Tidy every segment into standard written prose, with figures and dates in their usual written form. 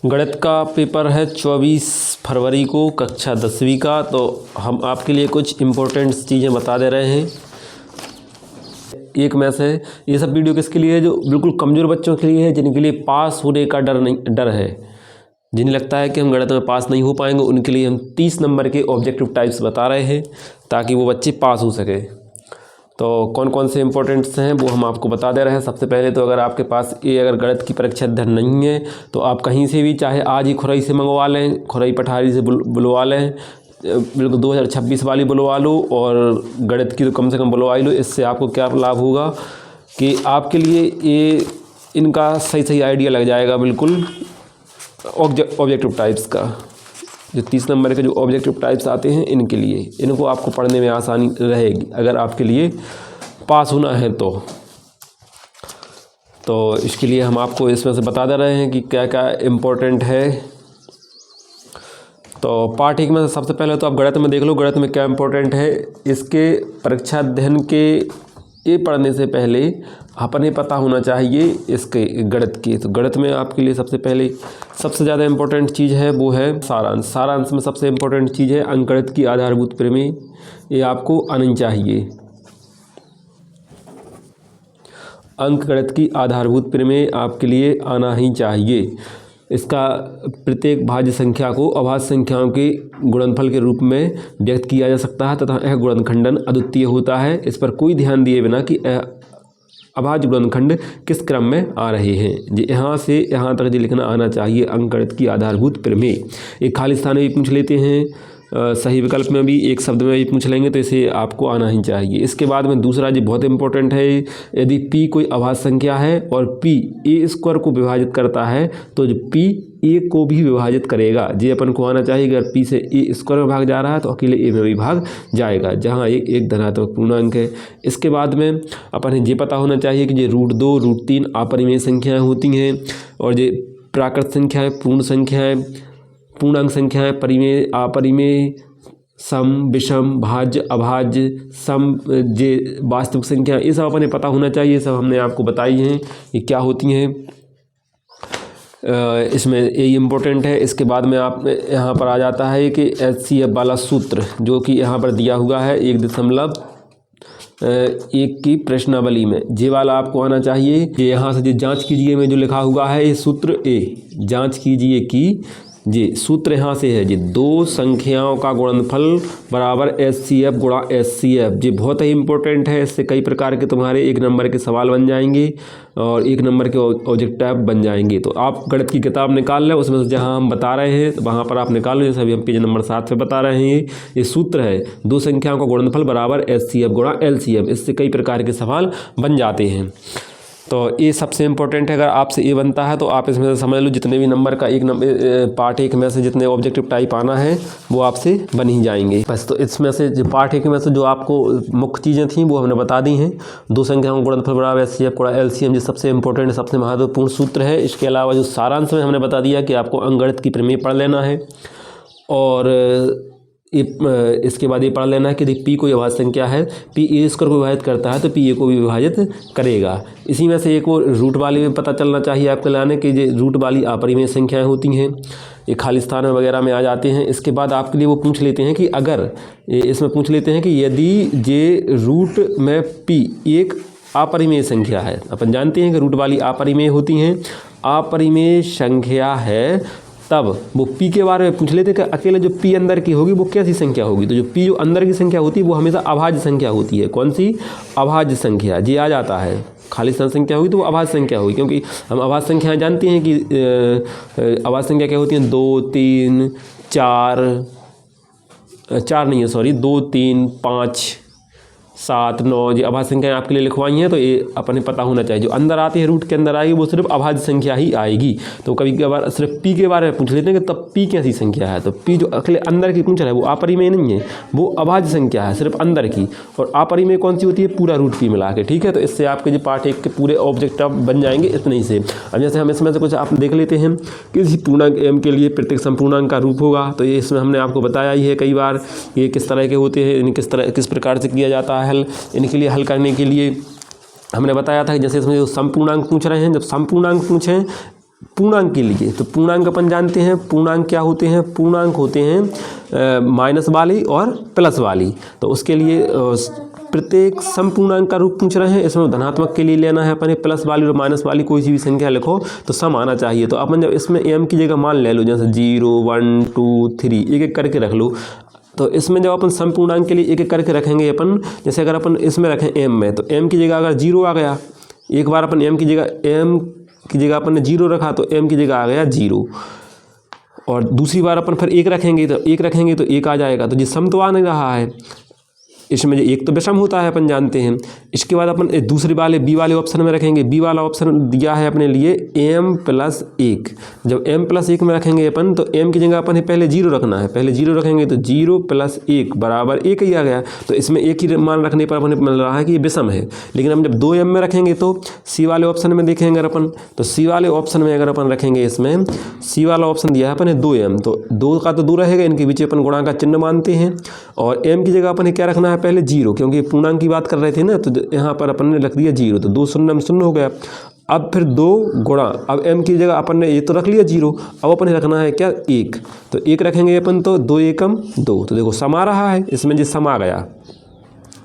गणित का पेपर है 24 फरवरी को, कक्षा 10वीं का। तो हम आपके लिए कुछ इम्पोर्टेंट चीज़ें बता दे रहे हैं। एक मैथ है, ये सब वीडियो किसके लिए है? जो बिल्कुल कमज़ोर बच्चों के लिए है, जिनके लिए पास होने का डर है, जिन्हें लगता है कि हम गणित में पास नहीं हो पाएंगे। उनके लिए हम 30 नंबर के ऑब्जेक्टिव टाइप्स बता रहे हैं ताकि वो बच्चे पास हो सके। तो कौन कौन से इंपॉर्टेंट्स हैं वो हम आपको बता दे रहे हैं। सबसे पहले तो अगर आपके पास अगर गणित की परीक्षा अध्ययन नहीं है तो आप कहीं से भी, चाहे आज ही खुरई से मंगवा लें, खुरई पठारी से बुलवा लें, बिल्कुल 2026 वाली बुलवा लो, और गणित की तो कम से कम बुलवा ही लो। इससे आपको क्या लाभ होगा कि आपके लिए ये इनका सही आइडिया लग जाएगा बिल्कुल ऑब्जेक्टिव टाइप्स का। जो 30 नंबर के जो ऑब्जेक्टिव टाइप्स आते हैं, इनके लिए इनको आपको पढ़ने में आसानी रहेगी अगर आपके लिए पास होना है तो इसके लिए हम आपको इसमें से बता दे रहे हैं कि क्या क्या इम्पोर्टेंट है। तो पार्ट 1 में सबसे पहले तो आप गणित में देख लो, गणित में क्या इम्पोर्टेंट है। इसके परीक्षा अध्ययन के ये पढ़ने से पहले अपने पता होना चाहिए इसके गणित की। तो गणित में आपके लिए सबसे पहले सबसे ज़्यादा इम्पोर्टेंट चीज़ है वो है सारांश। सारांश में सबसे इम्पोर्टेंट चीज़ है अंकगणित की आधारभूत प्रमेय, ये आपको आनी चाहिए। अंकगणित की आधारभूत प्रमेय आपके लिए आना ही चाहिए। इसका प्रत्येक भाज्य संख्या को अभाज्य संख्याओं के गुणनफल के रूप में व्यक्त किया जा सकता है तथा यह गुणनखंडन अद्वितीय होता है। इस पर कोई ध्यान दिए बिना कि अभाज्य गुणनखंड किस क्रम में आ रहे हैं। जी यहाँ से यहाँ तक जी लिखना आना चाहिए अंकगणित की आधारभूत प्रमेय। एक खाली स्थान में भी पूछ लेते हैं, सही विकल्प में भी एक शब्द में भी पूछ लेंगे, तो इसे आपको आना ही चाहिए। इसके बाद में दूसरा जो बहुत इंपॉर्टेंट है, यदि p कोई अभाज्य संख्या है और p a स्क्वायर को विभाजित करता है तो जो p a को भी विभाजित करेगा। ये अपन को आना चाहिए। अगर p से a स्क्वायर में भाग जा रहा है तो अकेले a में भी भाग जाएगा, जहाँ एक धनात्मक पूर्णांक है। इसके बाद में अपन ये पता होना चाहिए कि ये √2 √3 अपरिमेय संख्याएँ होती हैं, और ये प्राकृत संख्याएँ, पूर्ण संख्याएँ, पूर्णांक संख्याएँ, परिमेय, अपरिमेय, सम, विषम, भाज्य, अभाज्य, सम, जे वास्तविक संख्या, ये सब अपने पता होना चाहिए। सब हमने आपको बताई हैं ये क्या होती हैं। इसमें ये इम्पोर्टेंट है। इसके बाद में आप यहाँ पर आ जाता है कि HCF वाला सूत्र, जो कि यहाँ पर दिया हुआ है 1.1 की प्रश्नावली में। ये वाला आपको आना चाहिए। ये यहाँ से जांच कीजिए में जो लिखा हुआ है ये सूत्र ए, जांच कीजिए कि जी सूत्र यहाँ से है जी, दो संख्याओं का गुणनफल बराबर HCF गुणा HCF। जी बहुत ही इंपॉर्टेंट है। इससे कई प्रकार के तुम्हारे 1 नंबर के सवाल बन जाएंगे और 1 नंबर के ऑब्जेक्टिव टाइप बन जाएंगे। तो आप गणित की किताब निकाल लें, उसमें से जहाँ हम बता रहे हैं तो वहाँ पर आप निकाल लें। जैसे अभी हम पेज नंबर 7 पे बता रहे हैं, ये सूत्र है दो संख्याओं का गुणनफल बराबर HCF गुणा LCM। इससे कई प्रकार के सवाल बन जाते हैं। तो ये सबसे इम्पोर्टेंट है। अगर आपसे ये बनता है तो आप इसमें से समझ लो जितने भी नंबर का पार्ट 1 में से जितने ऑब्जेक्टिव टाइप आना है वो आपसे बन ही जाएंगे बस। तो इसमें से जो पार्ट 1 में से जो आपको मुख्य चीज़ें थी वो हमने बता दी हैं। दो संख्याओं का गुणनफल बराबर HCF गुणा LCM, जो सबसे इंपॉर्टेंट, सबसे महत्वपूर्ण सूत्र है। इसके अलावा जो सारांश में हमने बता दिया कि आपको अंकगणित की प्रमेय पढ़ लेना है, और इसके बाद ये पढ़ लेना है कि p कोई अभाज्य संख्या है, p a स्क्वायर को विभाजित करता है तो p a को भी विभाजित करेगा। इसी में से एक और रूट वाली में पता चलना चाहिए आपके लाने कि ये रूट वाली अपरिमेय संख्याएं होती हैं, ये खाली स्थान वगैरह में आ जाते हैं। इसके बाद आपके लिए वो पूछ लेते हैं कि अगर इसमें पूछ लेते हैं कि यदि ये रूट में p एक अपरिमेय संख्या है, अपन जानते हैं कि रूट वाली अपरिमेय होती हैं, अपरिमेय संख्या है, तब वो p के बारे में पूछ लेते हैं कि अकेले जो p अंदर की होगी वो कैसी संख्या होगी। तो जो p जो अंदर की संख्या होती है वो हमेशा अभाज्य संख्या होती है। कौन सी? अभाज्य संख्या। जी आ जाता है, खाली संख्या होगी तो वो अभाज्य संख्या होगी, क्योंकि हम अभाज्य संख्याएं जानते हैं कि अभाज्य संख्या क्या होती हैं, 2 3 4 नहीं है, सॉरी 2 3 5 7 9 जी अभाज्य संख्याएं आपके लिए लिखवाई हैं। तो ये अपने पता होना चाहिए। जो अंदर आती है रूट के अंदर आएगी वो सिर्फ अभाज्य संख्या ही आएगी। तो कभी कभार सिर्फ p के बारे में पूछ लेते हैं कि तब p कैसी संख्या है। तो p जो अकेले अंदर की पूछ रहा है वो अपरिमेय नहीं है, वो अभाज्य संख्या है सिर्फ अंदर की। और अपरिमेय कौन सी होती है? पूरा रूट p मिला के। ठीक है, तो इससे आपके जो पार्ट 1 के पूरे ऑब्जेक्टिव बन जाएंगे इतने ही से। अब जैसे हम इसमें से कुछ आप देख लेते हैं, किसी पूर्णांक m के लिए प्रत्येक संपूर्णांक का रूप होगा। तो ये इसमें हमने आपको बताया ही है कई बार, ये किस तरह के होते हैं, इन्हें किस प्रकार से किया जाता है हल। इनके लिए हल करने के लिए हमने बताया था कि जैसे इसमें जो संपूर्णांक पूछ रहे हैं, जब संपूर्णांक पूछें पूर्णांक के लिए, तो पूर्णांक अपन जानते हैं पूर्णांक क्या होते हैं, पूर्णांक होते हैं माइनस वाली और प्लस वाली। तो उसके लिए प्रत्येक समपूर्णांक का रूप पूछ रहे हैं, इसमें धनात्मक के लिए लेना है अपने, प्लस वाली और माइनस वाली कोई सी भी संख्या लिखो तो सम आना चाहिए। तो अपन जब इसमें m की जगह मान ले लो, जैसे 0 1 2 3 एक एक करके रख लो। तो इसमें जब अपन समपूर्णांक के लिए एक एक करके रखेंगे अपन, जैसे अगर अपन इसमें रखें m में, तो m की जगह अगर 0 आ गया, एक बार अपन m की जगह अपन ने 0 रखा तो m की जगह आ गया 0, और दूसरी बार अपन फिर 1 रखेंगे तो 1 आ जाएगा। तो ये सम तो आ नहीं रहा है, इसमें जो एक तो विषम होता है अपन जानते हैं। इसके बाद अपन दूसरे वाले बी वाले ऑप्शन में रखेंगे, बी वाला ऑप्शन दिया है अपने लिए m+1। जब m+1 में रखेंगे अपन तो m की जगह अपन ने पहले 0 रखना है, पहले 0 रखेंगे तो 0 + 1 बराबर 1 ही आ गया। तो इसमें एक ही मान रखने पर अपन मिल रहा है कि ये विषम है। लेकिन हम जब 2m में रखेंगे तो सी वाले ऑप्शन में देखेंगे अगर अपन, तो सी वाले ऑप्शन में अगर अपन रखेंगे, इसमें सी वाला ऑप्शन दिया है अपन ने 2m, तो 2 का तो 2 रहेगा, इनके बीच अपन गुणा का चिन्ह मानते हैं। और m की जगह अपन ने क्या रखना है, पहले 0, क्योंकि पूर्णांक की बात कर रहे थे ना, तो यहाँ पर अपन ने रख दिया 0, तो 2 शून्य में शून्य हो गया। अब फिर 2 गुणा, अब m की जगह अपन ने ये तो रख लिया 0, अब अपन ने रखना है क्या 1, तो 1 रखेंगे अपन तो 2 एकम 2, तो देखो सम आ रहा है, इसमें जो सम आ गया।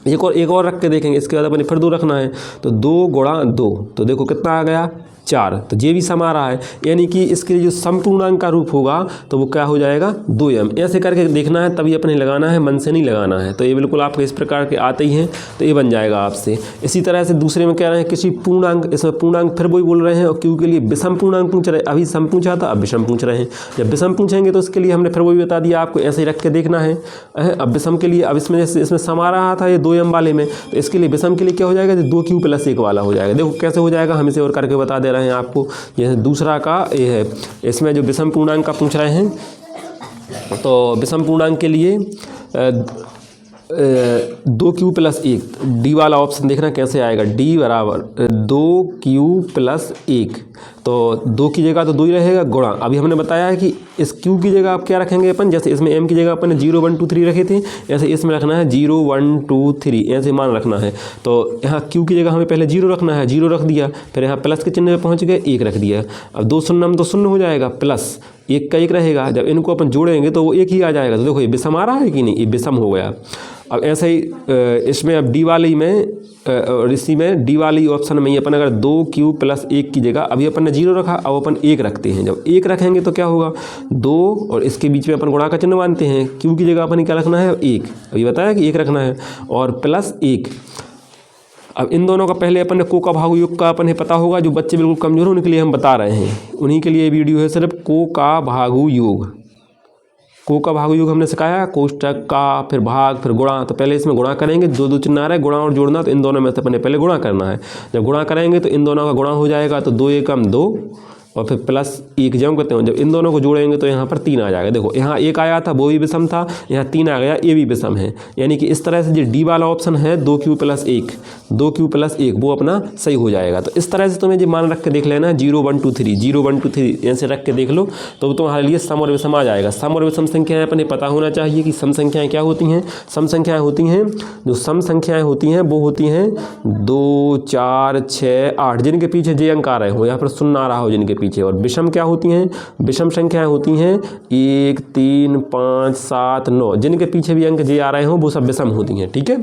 एक और रख के देखेंगे, इसके बाद अपन ने फिर 2 रखना है, तो 2 गुणा 2, तो देखो कितना आ गया 4, तो ये भी सम आ रहा है। यानी कि इसके लिए जो समपूर्णांक का रूप होगा तो वो क्या हो जाएगा 2m। ऐसे करके देखना है, तभी अपने लगाना है, मन से नहीं लगाना है। तो ये बिल्कुल आपके इस प्रकार के आते ही हैं, तो ये बन जाएगा आपसे। इसी तरह से दूसरे में कह रहे हैं किसी पूर्णांक, इसमें पूर्णांक फिर वही बोल रहे हैं, और क्यों के लिए विषम पूर्णांक पूछ रहे हैं, अभी सम पूछा था अब विषम पूछ रहे हैं। जब विषम पूछेंगे तो उसके लिए हमने फिर वही बता दिया आपको, ऐसे ही रख के देखना है। अब विषम के लिए, अब इसमें जैसे इसमें सम आ रहा था ये 2m वाले में, तो इसके लिए विषम के लिए क्या हो जाएगा, 2q + 1 वाला हो जाएगा। देखो कैसे हो जाएगा, हम इसे और करके बता दे रहे हैं आपको। जैसे दूसरा का ये है, इसमें जो विषम पूर्णांक का पूछ रहे हैं, तो विषम पूर्णांक के लिए 2q + 1, डी वाला ऑप्शन देखना कैसे आएगा, d बराबर 2q + 1, तो 2 की जगह तो 2 ही रहेगा गुणा। अभी हमने बताया है कि इस q की जगह आप क्या रखेंगे अपन, जैसे इसमें m की जगह अपन ने 0 1 2 3 रखे थे, ऐसे इसमें रखना है 0 1 2 3, ऐसे मान रखना है। तो यहाँ q की जगह हमें पहले 0 रखना है, 0 रख दिया, फिर यहाँ प्लस के चिन्ह में पहुँच गए 1 रख दिया। अब 2 शून्य में तो शून्य हो जाएगा, प्लस 1 का 1 रहेगा, जब इनको अपन जोड़ेंगे तो वो 1 ही आ जाएगा। तो देखो ये विषम आ रहा है कि नहीं, ये विषम हो गया। अब ऐसे ही इसमें अब डी वाली में और इसी में डी वाली ऑप्शन में ही अपन अगर 2q + 1 की जगह, अभी अपन ने 0 रखा, अब अपन 1 रखते हैं। जब 1 रखेंगे तो क्या होगा 2, और इसके बीच में अपन गुणा का चिन्ह मानते हैं, q की जगह अपन क्या रखना है 1, अभी बताया कि 1 रखना है, और +1। अब इन दोनों का पहले अपन ने को का भाग योग का अपन ने पता होगा, जो बच्चे बिल्कुल कमज़ोर हैं उनके लिए हम बता रहे हैं, उन्हीं के लिए वीडियो है सिर्फ। को का भागु योग, को का भाग योग हमने सिखाया, कोष्टक का, फिर भाग, फिर गुणा। तो पहले इसमें गुणा करेंगे, 2 चिन्ह आ रहा है, गुणा और जोड़ना, तो इन दोनों में से अपने पहले गुणा करना है। जब गुणा करेंगे तो इन दोनों का गुणा हो जाएगा, तो 2 एकम 2, और फिर +1 जब करते हो, जब इन दोनों को जोड़ेंगे तो यहाँ पर 3 आ जाएगा। देखो यहाँ 1 आया था वो भी विषम था, यहाँ 3 आ गया ये भी विषम है। यानी कि इस तरह से जो डी वाला ऑप्शन है 2q + 1, 2q + 1 वो अपना सही हो जाएगा। तो इस तरह से तुम्हें जो मान रख के देख लेना है 0 1 2 3, 0 1 2 3 ऐसे रख के देख लो, तो तुम्हारे लिए सम और विषम आ जाएगा। सम और विषम संख्याएँ अपने पता होना चाहिए कि सम संख्याएँ क्या होती हैं। सम संख्याएँ होती हैं, जो सम संख्याएँ होती हैं वो होती हैं 2 4 6 8, जिनके पीछे जे अंक आ रहे हो, यहाँ पर 0 आ रहा हो जिनके पीछे। और विषम क्या होती हैं, विषम संख्याएं होती हैं 1 3 5 7 9, जिनके पीछे भी अंक जे आ रहे हो वो सब विषम होती हैं। ठीक है,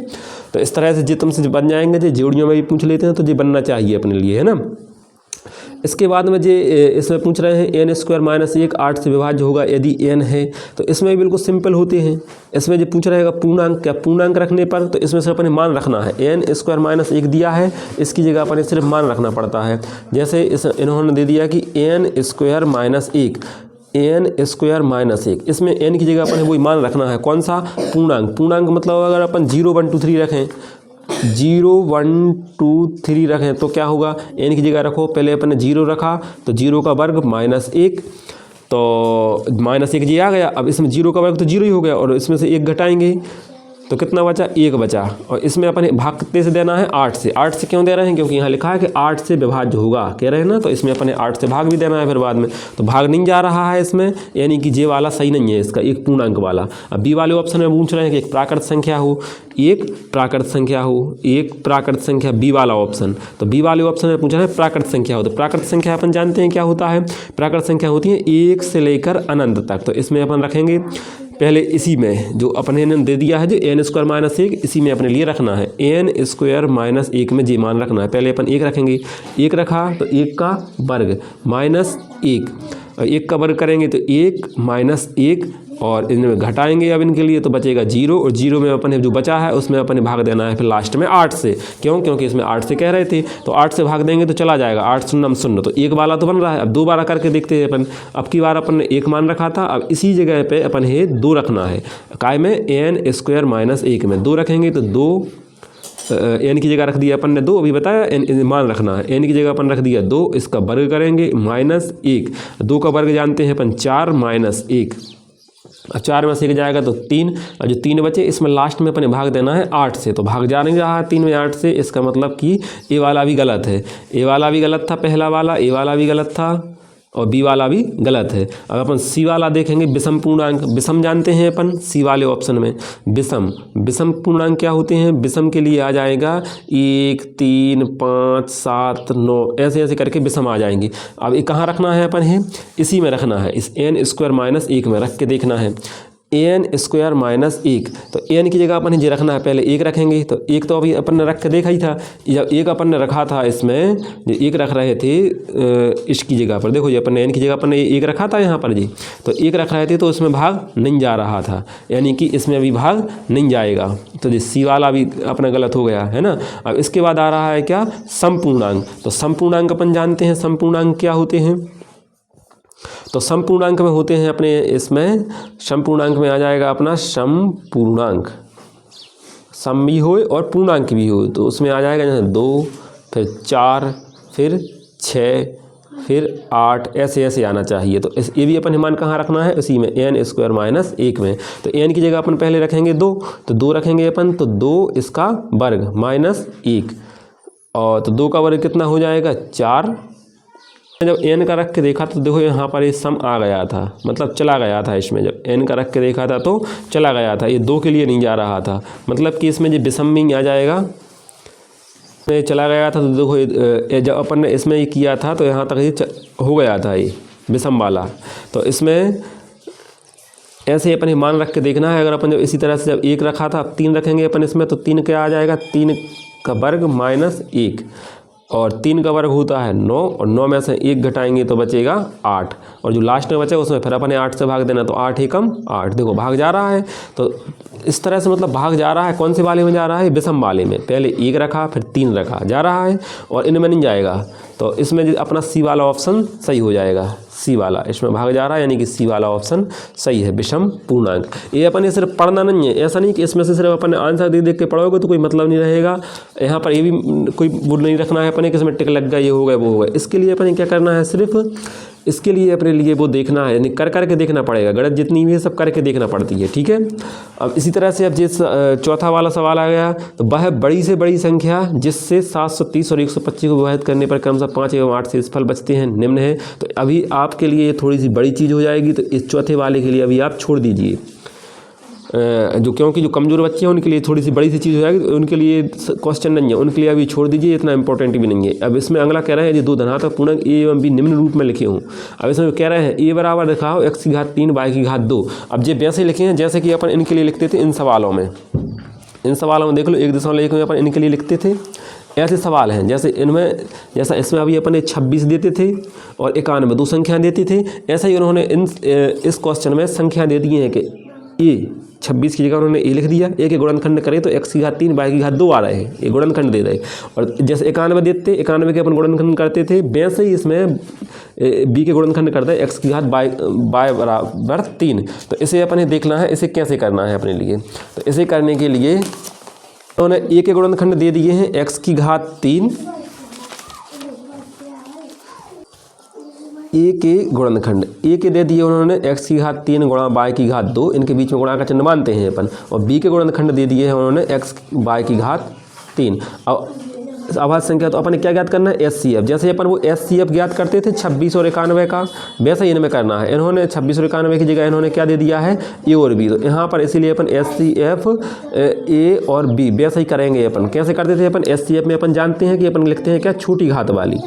तो इस तरह से जे तुमसे बन जाएंगे, जो जोड़ियों में भी पूछ लेते हैं तो ये बनना चाहिए अपने लिए, है ना। इसके बाद में जे इसमें पूछ रहे हैं n² - 1 8 से विभाज्य होगा यदि n है, तो इसमें भी बिल्कुल सिंपल होते हैं। इसमें जो पूछ रहेगा पूर्णांक, क्या पूर्णांक रखने पर, तो इसमें सिर्फ अपने मान रखना है। n² - 1 दिया है, इसकी जगह अपने सिर्फ मान रखना पड़ता है। जैसे इन्होंने दे दिया कि n² - 1, n² - 1, इसमें n की जगह अपन वही मान रखना है। कौन सा पूर्णांक, पूर्णांक मतलब अगर अपन 0 1 2 3 रखें, 0 1 2 3 रखें तो क्या होगा, n की जगह रखो, पहले अपन ने 0 रखा तो 0 का वर्ग -1, तो -1 जी आ गया। अब इसमें 0 का वर्ग तो 0 ही हो गया, और इसमें से 1 घटाएंगे तो कितना बचा, 1 बचा। और इसमें अपन भाग कितने से देना है, 8 से। 8 से क्यों दे रहे हैं, क्योंकि यहाँ लिखा है कि 8 से विभाज्य होगा, कह रहे हैं ना, तो इसमें अपने 8 से भाग भी देना है फिर बाद में। तो भाग नहीं जा रहा है इसमें, यानी कि जे वाला सही नहीं है इसका, एक पूर्णांक वाला। अब बी वाले ऑप्शन में पूछ रहे हैं कि एक प्राकृत संख्या हो, एक प्राकृत संख्या हो, एक प्राकृत संख्या, बी वाला ऑप्शन। तो बी वाले ऑप्शन में पूछा है प्राकृत संख्या हो। तो प्राकृत संख्या अपन जानते हैं क्या होता है, प्राकृत संख्या होती है 1 से लेकर अनंत तक। तो इसमें अपन रखेंगे पहले इसी में जो अपने ने दे दिया है जो n² - 1, इसी में अपने लिए रखना है n² - 1 में जी मान रखना है। पहले अपन 1 रखेंगे, 1 रखा तो 1 का वर्ग माइनस 1, 1 का वर्ग करेंगे तो 1 - 1, और इनमें घटाएंगे अब इनके लिए तो बचेगा 0, और 0 में अपन जो बचा है उसमें अपन भाग देना है फिर लास्ट में 8 से। क्यों, क्योंकि इसमें 8 से कह रहे थे, तो 8 से भाग देंगे तो चला जाएगा, 8 शून्य 0, तो 1 वाला तो बन रहा है। अब 2 बार करके देखते हैं अपन। अब की बार अपन ने 1 मान रखा था, अब इसी जगह पे अपन है 2 रखना है। काय में n² - 1 में 2 रखेंगे तो 2 n की जगह रख दिया अपन ने 2, अभी बताया n मान रखना है, n की जगह अपन रख दिया 2, इसका वर्ग करेंगे -1, 2 का वर्ग जानते हैं अपन 4 - 1, अब 4 में से 1 जाएगा तो 3, और जो 3 बचे इसमें लास्ट में अपने भाग देना है 8 से। तो भाग जा नहीं रहा है 3 में 8 से, इसका मतलब कि ए वाला भी गलत है, ए वाला भी गलत था पहला वाला, ए वाला भी गलत था, और बी वाला भी गलत है। अब अपन सी वाला देखेंगे, विषम पूर्णांक। विषम जानते हैं अपन सी वाले ऑप्शन में, विषम पूर्णांक क्या होते हैं, विषम के लिए आ जाएगा 1, 3, 5, 7, 9, ऐसे ऐसे करके विषम आ जाएंगे। अब ये कहाँ रखना है अपन है, इसी में रखना है, इस n² - 1 में रख के देखना है, n² - 1, तो n की जगह अपन ये रखना है, पहले 1 रखेंगे, तो 1 तो अभी अपन ने रख के देखा ही था। जब 1 अपन ने रखा था इसमें, जो 1 रख रहे थे इसकी जगह पर, देखो जी अपन ने n की जगह अपन ने 1 रखा था यहाँ पर जी, तो 1 रख रहे थे तो इसमें भाग नहीं जा रहा था, यानी कि इसमें अभी भाग नहीं जाएगा। तो जी सी वाला भी अपना गलत हो गया है ना। अब इसके बाद आ रहा है क्या, समपूर्णांक। तो समपूर्णांक अपन जानते हैं समपूर्णांक क्या होते हैं, तो समपूर्णांक में होते हैं अपने, इसमें समपूर्णांक में आ जाएगा अपना समपूर्णांक, सम भी हो और पूर्णांक भी हो, तो उसमें आ जाएगा जैसे 2, फिर 4, फिर 6, फिर 8, ऐसे ऐसे आना चाहिए। तो ये भी अपन मान कहाँ रखना है, इसी में n² - 1 में। तो n की जगह अपन पहले रखेंगे 2, तो 2 रखेंगे अपन, तो 2 इसका वर्ग -1, और तो 2 का वर्ग कितना हो जाएगा 4। जब n का रख के देखा तो देखो यहाँ पर ये सम आ गया था, मतलब चला गया था इसमें, जब n का रख के देखा था तो चला गया था, ये 2 के लिए नहीं जा रहा था, मतलब कि इसमें जो विषम में आ जाएगा, में चला गया था। तो देखो जब अपन ने इसमें ये किया था तो यहाँ तक ये हो गया था ये विषम वाला। तो इसमें ऐसे अपन मान रख के देखना है। अगर अपन जब इसी तरह से जब 1 रखा था, अब 3 रखेंगे अपन इसमें, तो 3 क्या आ जाएगा, 3 का वर्ग -1, और 3 का वर्ग होता है 9, और 9 में से 1 घटाएंगे तो बचेगा 8, और जो लास्ट में बचे उसमें फिर अपने 8 से भाग देना, तो 8 एकम 8, देखो भाग जा रहा है। तो इस तरह से मतलब भाग जा रहा है, कौन से वाले में जा रहा है, विषम वाले में। पहले 1 रखा फिर 3 रखा, जा रहा है, और इनमें नहीं जाएगा। तो इसमें अपना सी वाला ऑप्शन सही हो जाएगा, सी वाला इसमें भाग जा रहा है, यानी कि सी वाला ऑप्शन सही है, विषम पूर्णांक। ये अपन ये सिर्फ पढ़ना नहीं है, ऐसा नहीं कि इसमें से सिर्फ अपन आंसर देख देख के पढ़ोगे तो कोई मतलब नहीं रहेगा। यहाँ पर ये भी कोई बुर नहीं रखना है अपने, किसमें टिक लग गया, ये हो गया वो हो गया। इसके लिए अपन क्या करना है, सिर्फ इसके लिए अपने लिए वो देखना है, यानी कर करके देखना पड़ेगा, गणित जितनी भी है सब करके देखना पड़ती है, ठीक है। अब इसी तरह से अब जिस चौथा वाला सवाल आ गया, तो वह बड़ी से बड़ी संख्या जिससे 730 और 125 को विभाजित करने पर क्रमशः 5 एवं 8 शेषफल बचते हैं निम्न है। तो अभी आपके लिए ये थोड़ी सी बड़ी चीज़ हो जाएगी, तो इस चौथे वाले के लिए अभी आप छोड़ दीजिए, जो क्योंकि जो कमज़ोर बच्चे हैं उनके लिए थोड़ी सी बड़ी सी चीज़ हो जाएगी, उनके लिए क्वेश्चन नहीं है, उनके लिए अभी छोड़ दीजिए, इतना इंपॉर्टेंट भी नहीं है। अब इसमें अगला कह रहे हैं जो 2 धनात्मक पूर्णांक ए एवं बी निम्न रूप में लिखे हों। अब इसमें कह रहे हैं ए बराबर दिखाओ x की घात 3 y की घात 2। अब ये वैसे लिखे हैं जैसे कि अपन इनके लिए लिखते थे इन सवालों में, देख लो 1.1 में अपन इनके लिए लिखते थे। ऐसे सवाल हैं जैसे इनमें, जैसा इसमें अभी अपन 26 देते थे और 91 2 संख्या देते थे, ऐसा ही उन्होंने इस क्वेश्चन में संख्या दे दी है कि ए 26 की जगह उन्होंने ए लिख दिया, ए के गुणनखंड करें तो x की घात 3 y की घात 2 आ रहे हैं, ये गुणनखंड दे रहे। और जैसे 91 देते, 91 के अपन गुणनखंड करते थे, वैसे ही इसमें b के गुणनखंड करते हैं x की घात y बराबर 3। तो इसे अपन देखना है इसे कैसे करना है अपने लिए। तो इसे करने के लिए उन्होंने a के गुणनखंड दे दिए हैं x की घात 3 ए के गुणनखंड, ए के दे दिए उन्होंने x की घात 3 गुणा y की घात 2, इनके बीच में गुणा का चिन्ह मानते हैं अपन, और b के गुणनखंड दे दिए हैं उन्होंने x y की घात 3। अब अभाज्य संख्या तो अपन क्या ज्ञात करना है, HCF। जैसे अपन वो HCF ज्ञात करते थे 26 और 91 का, वैसे ही इनमें करना है। इन्होंने 26 और 91 की जगह इन्होंने क्या दे दिया है, A और B। तो यहाँ पर इसीलिए अपन HCF A और B वैसे ही करेंगे। अपन कैसे करते थे, अपन HCF में अपन जानते हैं कि अपन लिखते हैं क्या, छोटी घात वाली,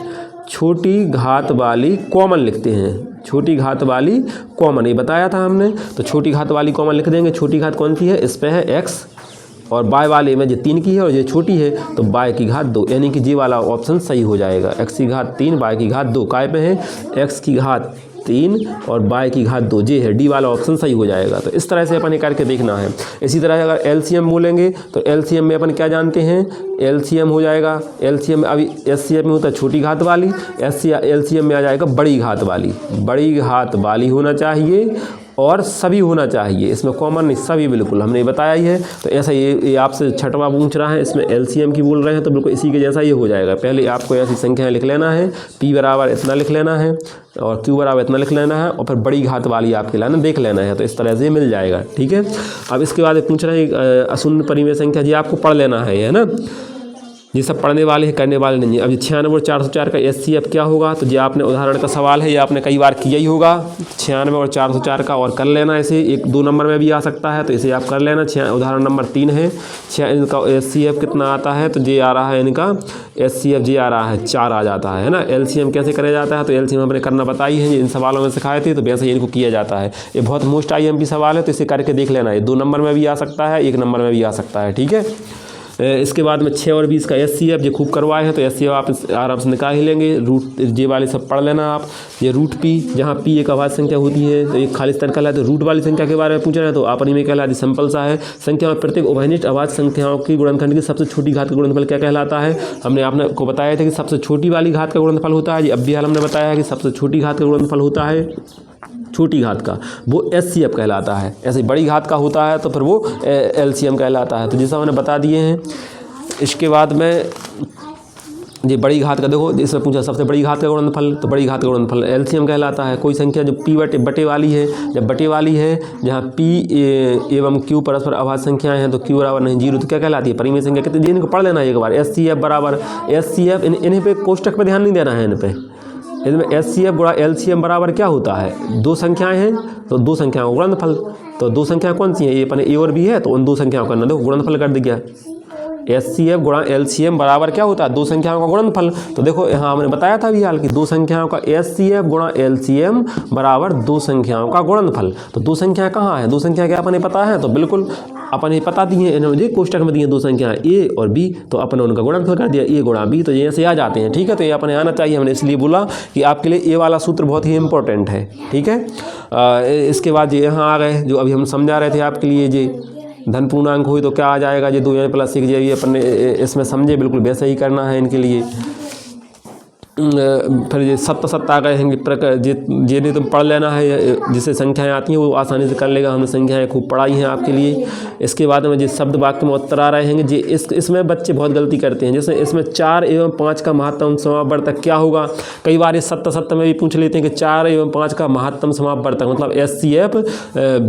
छोटी घात वाली कॉमन लिखते हैं, छोटी घात वाली कॉमन, ये बताया था हमने। तो छोटी घात वाली कॉमन लिख देंगे। छोटी घात कौन सी है, इस पे है x, और बाय वाले में जो 3 की है और ये छोटी है तो बाय की घात 2, यानी कि जी वाला ऑप्शन सही हो जाएगा। x की घात 3 बाय की घात 2 काय पे है, x की घात 3 और बाय की घात 2 जे है, डी वाला ऑप्शन सही हो जाएगा। तो इस तरह से अपन ये करके देखना है। इसी तरह अगर एलसीएम बोलेंगे तो एलसीएम में अपन क्या जानते हैं, एलसीएम हो जाएगा, एलसीएम अभी एचसीएफ में होता है छोटी घात वाली, एलसीएम में आ जाएगा बड़ी घात वाली, बड़ी घात वाली होना चाहिए और सभी होना चाहिए, इसमें कॉमन नहीं, सभी बिल्कुल हमने बताया ही है। तो ऐसा ये आपसे छठवां पूछ रहा है, इसमें एलसीएम की बोल रहे हैं तो बिल्कुल इसी के जैसा ये हो जाएगा। पहले आपको ऐसी संख्याएं लिख लेना है, p बराबर इतना लिख लेना है और q बराबर इतना लिख लेना है और फिर बड़ी घात वाली आपके लाना देख लेना है, तो इस तरह से मिल जाएगा। ठीक है। अब इसके बाद पूछ रहे हैं अशून्य परिमेय संख्या, जी आपको पढ़ लेना है ना, ये सब पढ़ने वाले हैं, करने वाले नहीं है। अब 96 और 404 का HCF क्या होगा, तो ये आपने उदाहरण का सवाल है, ये आपने कई बार किया ही होगा। 96 और 404 का और कर लेना, इसे 1-2 नंबर में भी आ सकता है, तो इसे आप कर लेना। उदाहरण नंबर 3 है, इनका HCF कितना आता है, तो ये आ रहा है इनका HCF ये आ रहा है 4 आ जाता है ना। LCM कैसे करा जाता है, तो LCM हमने करना बताई है, इन सवालों में सिखाए थे, तो वैसे ही इनको किया जाता है। ये बहुत मोस्ट IMP सवाल है, तो इसे करके देख लेना है। 2 नंबर में भी आ सकता है, 1 नंबर में भी आ सकता है। ठीक है। इसके बाद में 6 और 20 का HCF जो खूब करवाए हैं, तो HCF आप आराम से निकाल ही लेंगे। रूट जे वाले सब पढ़ लेना आप। ये रूट P, जहाँ P एक अभाज्य संख्या होती है तो एक खाली स्तर कहलाती है। रूट वाली संख्या के बारे में पूछ रहे हैं तो आप में कहलाती है, सिंपल सा है। संख्या में प्रत्येक उभयनिष्ठ अभाज्य संख्याओं की गुणनखंड की सबसे छोटी घात का गुणनफल क्या कहलाता है। हमने आपने को बताया था कि सबसे छोटी वाली घात का गुणनफल होता है। अब भी हाल हमने बताया है कि सबसे छोटी घात का गुणनफल होता है छोटी घात का, वो HCF कहलाता है। ऐसे बड़ी घात का होता है तो फिर वो LCM कहलाता है। तो जैसा मैंने बता दिए हैं। इसके बाद में ये बड़ी घात का देखो, इसमें पूछा सबसे बड़ी घात का गुणनफल, तो बड़ी घात का गुणनफल LCM कहलाता है। कोई संख्या जो P बटे वाली है, जब बटे वाली है जहाँ P एवं Q परस्पर अभाज्य संख्याएं हैं तो Q बराबर नहीं 0 तो क्या कहलाती है, परिमेय संख्या। कितने इनको पढ़ लेना है एक बार। HCF बराबर HCF, इन्हीं पे कोष्टक पे ध्यान नहीं देना है, इन पे। इसमें HCF गुणा LCM बराबर क्या होता है, 2 संख्याएं हैं तो 2 संख्याओं का गुणनफल। तो 2 संख्याएं कौन सी हैं, ये अपने A और B है, तो उन 2 संख्याओं का ना देखो गुणनफल कर दिया। HCF गुणा LCM बराबर क्या होता है, 2 संख्याओं का गुणनफल। तो देखो यहाँ हमने बताया था अभी हाल की 2 संख्याओं का HCF गुणा LCM बराबर 2 संख्याओं का गुणनफल। तो 2 संख्या कहाँ है, 2 संख्या क्या अपने पता है, तो बिल्कुल अपने पता दी है, इन्होंने कोष्टक में दी है 2 संख्याएं A और B, तो अपने उनका गुणनफल कर दिया A गुणा B, तो ये ऐसे आ जाते हैं। ठीक है। तो ये अपने आना चाहिए, हमने इसलिए बोला कि आपके लिए ये वाला सूत्र बहुत ही इंपॉर्टेंट है। ठीक है। इसके बाद ये यहाँ आ गए जो अभी हम समझा रहे थे आपके लिए, ये धन पूर्णांक हुई तो क्या आ जाएगा, ये 2 + 1 ये अपन इसमें समझे, बिल्कुल वैसे ही करना है इनके लिए। फिर ये सत्ता आ गए हैं, ये नहीं तुम पढ़ लेना है, जिससे संख्याएं आती हैं वो आसानी से कर लेगा। हमने संख्याएं खूब पढ़ाई हैं आपके लिए। इसके बाद में जो शब्द वाक्य में उत्तर आ रहे हैं, जी इसमें बच्चे बहुत गलती करते हैं। जैसे इसमें 4 एवं 5 का महत्तम समापवर्तक क्या होगा। कई बार ये सत्ता में भी पूछ लेते हैं कि 4 एवं 5 का महत्तम समापवर्तक मतलब HCF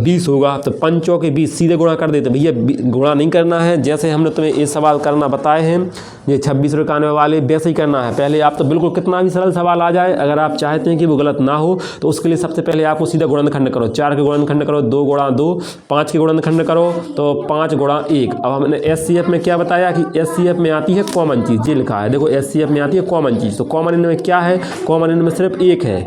20 होगा, तो 5 के 20 सीधे गुणा कर देते। भैया गुणा नहीं करना है, जैसे हमने तुम्हें ये सवाल करना बताए हैं, ये 26 और 91 वाले वैसे ही करना है। पहले आप तो बिल्कुल कितना भी सरल सवाल आ जाए, अगर आप चाहते हैं कि वो गलत ना हो तो उसके लिए सबसे पहले आपको सीधा गुणनखंड करो। 4 के गुणनखंड करो, 2 गुणा 2, 5 के गुणनखंड करो तो 5 गुणा 1। अब हमने HCF में क्या बताया कि HCF में आती है कॉमन चीज़, ये लिखा है देखो, HCF में आती है कॉमन चीज़। तो कॉमन इनमें क्या है, कॉमन इनमें सिर्फ 1 है,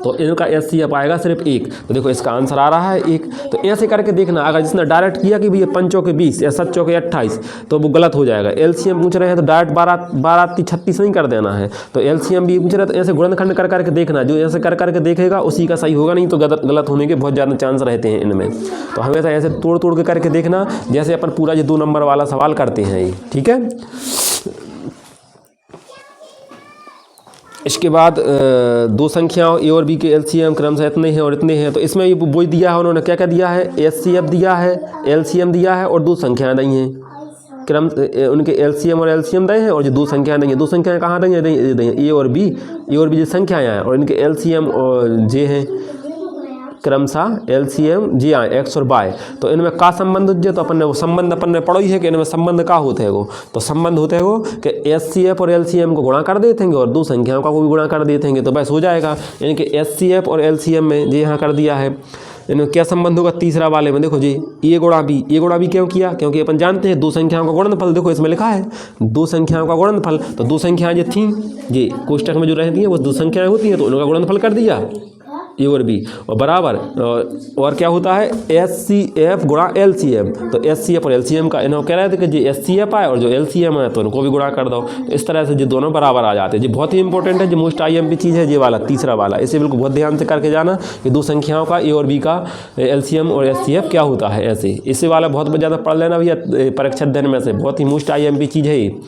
तो इनका HCF आएगा सिर्फ 1। तो देखो इसका आंसर आ रहा है 1। तो ऐसे करके देखना, अगर जिसने डायरेक्ट किया कि भैया 5 के 20 या 7 के 28 तो वो गलत हो जाएगा। LCM पूछ रहे हैं तो डायरेक्ट 12 36 नहीं कर देना है। तो LCM भी पूछ रहे हैं तो ऐसे गुणनखंड कर करके देखना, जो ऐसे कर करके देखेगा उसी का सही होगा, नहीं तो गलत होने के बहुत ज़्यादा चांस रहते हैं इनमें। तो हमेशा ऐसे तोड़ के करके देखना, जैसे अपन पूरा ये 2 नंबर वाला सवाल करते हैं ये। ठीक है। इसके बाद 2 संख्याओं A और B के LCM क्रमशः इतने हैं और इतने हैं। तो इसमें भी वही दिया है, उन्होंने क्या क्या दिया है, HCF दिया है, LCM दिया है और 2 संख्याएं दी हैं। क्रम उनके एलसीएम और एलसीएम दे हैं और जो दो संख्याएं देंगे, दो संख्याएं कहाँ देंगे, देंगे ए और बी जो संख्याएं हैं और इनके एलसीएम और जे हैं क्रमशः एलसीएम जी आए एक्स और वाई। तो इनमें का संबंध हो तो अपन ने वो संबंध अपन ने पढ़ो ही है कि इनमें संबंध का होते हैं वो, तो संबंध होते हैं वो कि एचसीएफ और एलसीएम को गुणा कर देते हैं और दो संख्याओं का को भी गुणा कर देते हैं तो बस हो जाएगा। यानी कि एचसीएफ और एलसीएम में जी यहाँ कर दिया है, इनमें क्या संबंध होगा तीसरा वाले में, देखो जी ए गुणा बी क्यों किया, क्योंकि अपन जानते हैं दो संख्याओं का गुणनफल, देखो इसमें लिखा है दो संख्याओं का गुणनफल, तो दो संख्याएं जो थी जी कोष्टक में जो रहती हैं वो दो संख्याएं होती हैं तो उनका गुणनफल कर दिया ए और बी और बराबर और क्या होता है एचसीएफ गुणा एलसीएम, तो एचसीएफ और एलसीएम का इन्होंने कह रहे थे कि जो एचसीएफ आए और जो एलसीएम है तो उनको भी गुणा कर दो, तो इस तरह से जो दोनों बराबर आ जाते हैं। जो बहुत ही इंपॉर्टेंट है, जो मोस्ट आईएमपी चीज़ है ये वाला तीसरा वाला, इसे बिल्कुल बहुत ध्यान से करके जाना कि दो संख्याओं का ए और बी का एलसीएम और एचसीएफ क्या होता है। ऐसे इसे वाला बहुत ज़्यादा पढ़ लेना भैया परीक्षा अध्ययन में से, बहुत ही मोस्ट आईएमपी चीज़ है ये।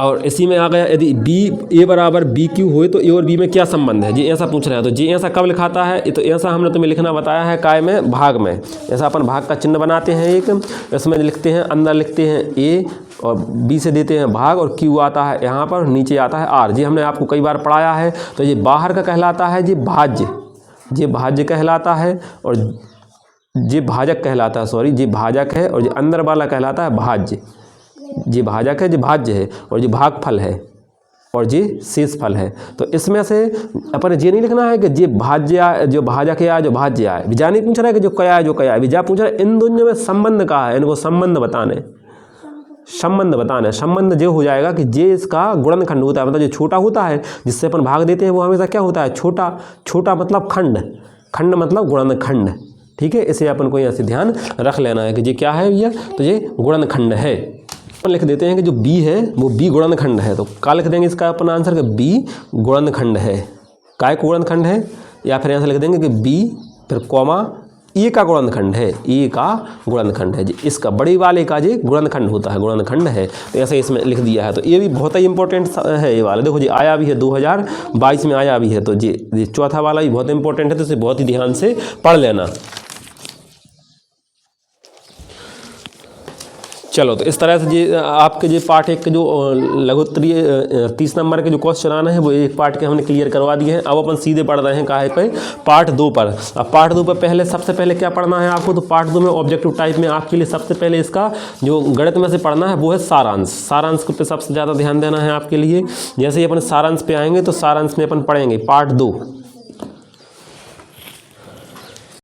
और इसी में आ गया यदि बी ए बराबर बी क्यू हो तो ए और बी में क्या संबंध है, जी ऐसा पूछ रहे हैं। तो जी ऐसा कब लिखाता है, तो ऐसा हमने तुम्हें लिखना बताया है काय में भाग में, ऐसा अपन भाग का चिन्ह बनाते हैं एक, इसमें लिखते हैं अंदर लिखते हैं ए और बी से देते हैं भाग और क्यू आता है यहाँ पर, नीचे आता है आर। जी हमने आपको कई बार पढ़ाया है। तो ये बाहर का कहलाता है जी भाज्य, ये भाज्य कहलाता है और ये भाजक कहलाता है, सॉरी ये भाजक है और ये अंदर वाला कहलाता है भाज्य, जी भाजक है, जी भाज्य है और जी भागफल है और जी शेष फल है। तो इसमें से अपन ये नहीं लिखना है कि जी भाज्य जो भाजक है जो भाज्य है, विजा नहीं पूछ रहा है कि जो कया है जो कया है, विजा पूछ रहा है इन दोनों में संबंध का है, इनको संबंध बताने, संबंध जो हो जाएगा कि जे इसका गुणनखंड होता है, मतलब जो छोटा होता है जिससे अपन भाग देते हैं वो हमेशा क्या होता है छोटा, छोटा मतलब खंड मतलब गुणनखंड, ठीक है। इसे अपन को यहाँ से ध्यान रख लेना है कि ये क्या है भैया, तो ये गुणनखंड है। अपन लिख देते हैं कि जो बी है वो बी गुणनखंड है, तो क्या लिख देंगे इसका अपन आंसर कि बी गुणनखंड है, काय को गुणनखंड है, या फिर यहाँ से लिख देंगे कि बी फिर कॉमा ए का गुणनखंड है, ए का गुणनखंड है जी, इसका बड़े वाले का जी गुणनखंड होता है, गुणनखंड है। तो ऐसे इसमें लिख दिया है। तो ये भी बहुत ही इंपॉर्टेंट है ये वाला, देखो जी आया भी है 2022 में आया भी है, तो जी चौथा वाला भी बहुत इंपॉर्टेंट है, तो इसे बहुत ही ध्यान से पढ़ लेना। चलो तो इस तरह से जी आपके जो पार्ट एक के जो लघुत्तरीय 30 नंबर के जो क्वेश्चन आना है वो एक पार्ट के हमने क्लियर करवा दिए हैं। अब अपन सीधे पढ़ रहे हैं काहे पे, पार्ट 2 पर। अब पार्ट 2 पर पहले सबसे पहले क्या पढ़ना है आपको, तो पार्ट 2 में ऑब्जेक्टिव टाइप में आपके लिए सबसे पहले इसका जो गणित में से पढ़ना है वो है सारांश। सारांश पे सबसे ज़्यादा ध्यान देना है आपके लिए। जैसे ही अपन सारांश पे आएंगे तो सारांश में अपन पढ़ेंगे पार्ट 2